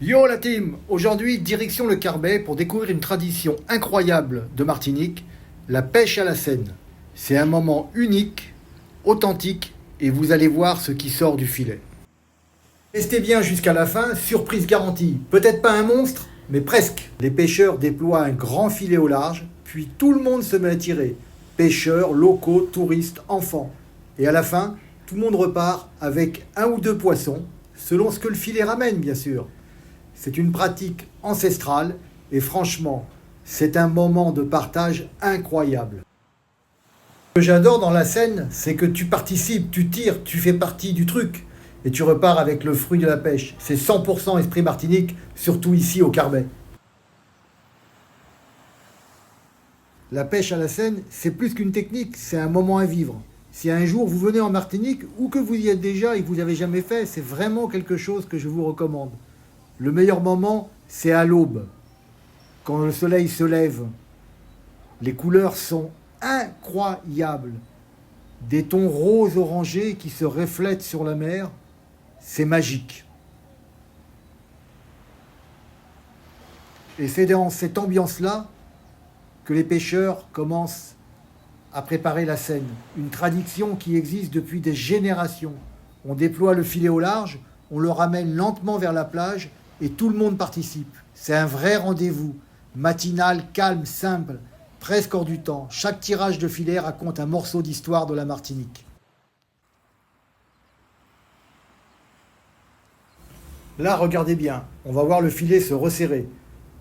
Yo la team! Aujourd'hui, direction le Carbet pour découvrir une tradition incroyable de Martinique, la pêche à la Seine. C'est un moment unique, authentique, et vous allez voir ce qui sort du filet. Restez bien jusqu'à la fin, surprise garantie. Peut-être pas un monstre, mais presque. Les pêcheurs déploient un grand filet au large, puis tout le monde se met à tirer. Pêcheurs, locaux, touristes, enfants. Et à la fin, tout le monde repart avec un ou deux poissons, selon ce que le filet ramène bien sûr. C'est une pratique ancestrale et franchement, c'est un moment de partage incroyable. Ce que j'adore dans la Seine, c'est que tu participes, tu tires, tu fais partie du truc et tu repars avec le fruit de la pêche. C'est 100% esprit martinique, surtout ici au Carbet. La pêche à la Seine, c'est plus qu'une technique, c'est un moment à vivre. Si un jour vous venez en Martinique ou que vous y êtes déjà et que vous n'avez jamais fait, c'est vraiment quelque chose que je vous recommande. Le meilleur moment, c'est à l'aube, quand le soleil se lève. Les couleurs sont incroyables. Des tons roses orangés qui se reflètent sur la mer, c'est magique. Et c'est dans cette ambiance-là que les pêcheurs commencent à préparer la Seine. Une tradition qui existe depuis des générations. On déploie le filet au large, on le ramène lentement vers la plage et tout le monde participe. C'est un vrai rendez-vous, matinal, calme, simple, presque hors du temps. Chaque tirage de filet raconte un morceau d'histoire de la Martinique. Là, regardez bien, on va voir le filet se resserrer.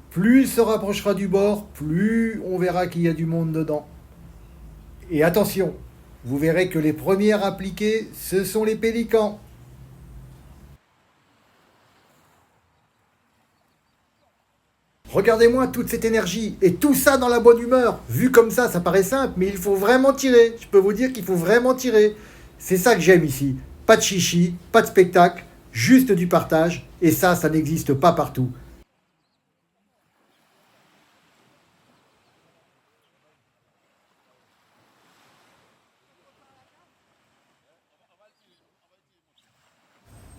Plus il se rapprochera du bord, plus on verra qu'il y a du monde dedans. Et attention, vous verrez que les premiers à appliquer, ce sont les pélicans. Regardez-moi toute cette énergie et tout ça dans la bonne humeur. Vu comme ça paraît simple, mais il faut vraiment tirer. Je peux vous dire qu'il faut vraiment tirer. C'est ça que j'aime ici. Pas de chichi, pas de spectacle, juste du partage. Et ça n'existe pas partout.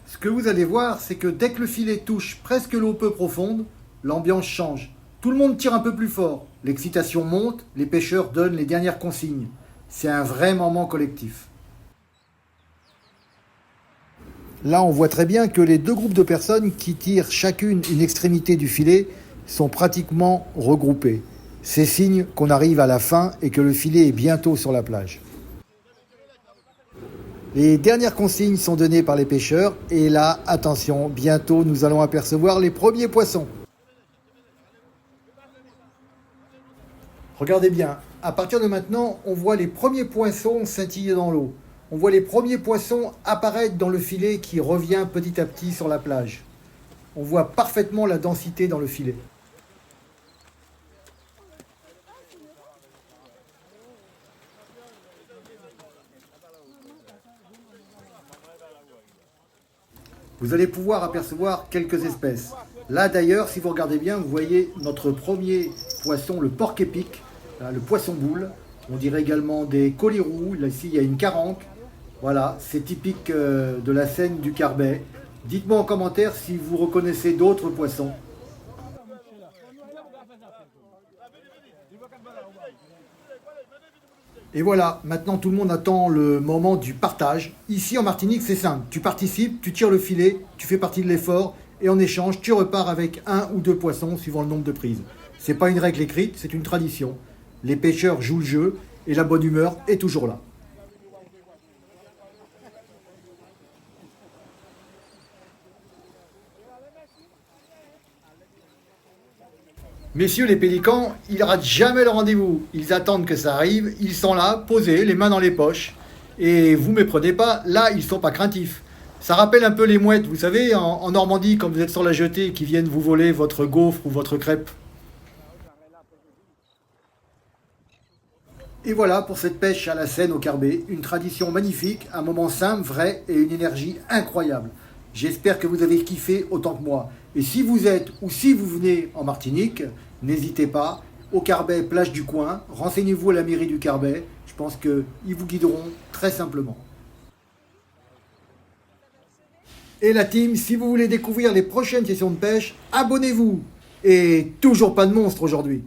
Ce que vous allez voir, c'est que dès que le filet touche presque l'eau peu profonde, l'ambiance change. Tout le monde tire un peu plus fort. L'excitation monte, les pêcheurs donnent les dernières consignes. C'est un vrai moment collectif. Là, on voit très bien que les deux groupes de personnes qui tirent chacune une extrémité du filet sont pratiquement regroupés. C'est signe qu'on arrive à la fin et que le filet est bientôt sur la plage. Les dernières consignes sont données par les pêcheurs et là, attention, bientôt nous allons apercevoir les premiers poissons. Regardez bien, à partir de maintenant, on voit les premiers poissons scintiller dans l'eau. On voit les premiers poissons apparaître dans le filet qui revient petit à petit sur la plage. On voit parfaitement la densité dans le filet. Vous allez pouvoir apercevoir quelques espèces. Là d'ailleurs, si vous regardez bien, vous voyez notre premier poisson, le porc-épic, le poisson boule. On dirait également des colirous. Là ici, il y a une caranque. Voilà, c'est typique de la Seine du Carbet. Dites-moi en commentaire si vous reconnaissez d'autres poissons. Et voilà, maintenant tout le monde attend le moment du partage. Ici en Martinique, c'est simple. Tu participes, tu tires le filet, tu fais partie de l'effort et en échange, tu repars avec un ou deux poissons suivant le nombre de prises. C'est pas une règle écrite, c'est une tradition. Les pêcheurs jouent le jeu et la bonne humeur est toujours là. Messieurs les pélicans, ils ratent jamais le rendez-vous. Ils attendent que ça arrive, ils sont là, posés, les mains dans les poches. Et vous méprenez pas, là, ils sont pas craintifs. Ça rappelle un peu les mouettes, vous savez, en Normandie, quand vous êtes sur la jetée, qui viennent vous voler votre gaufre ou votre crêpe. Et voilà pour cette pêche à la Seine au Carbet, une tradition magnifique, un moment simple, vrai et une énergie incroyable. J'espère que vous avez kiffé autant que moi. Et si vous êtes ou si vous venez en Martinique, n'hésitez pas, au Carbet, plage du coin, renseignez-vous à la mairie du Carbet, je pense qu'ils vous guideront très simplement. Et la team, si vous voulez découvrir les prochaines sessions de pêche, abonnez-vous. Et toujours pas de monstre aujourd'hui.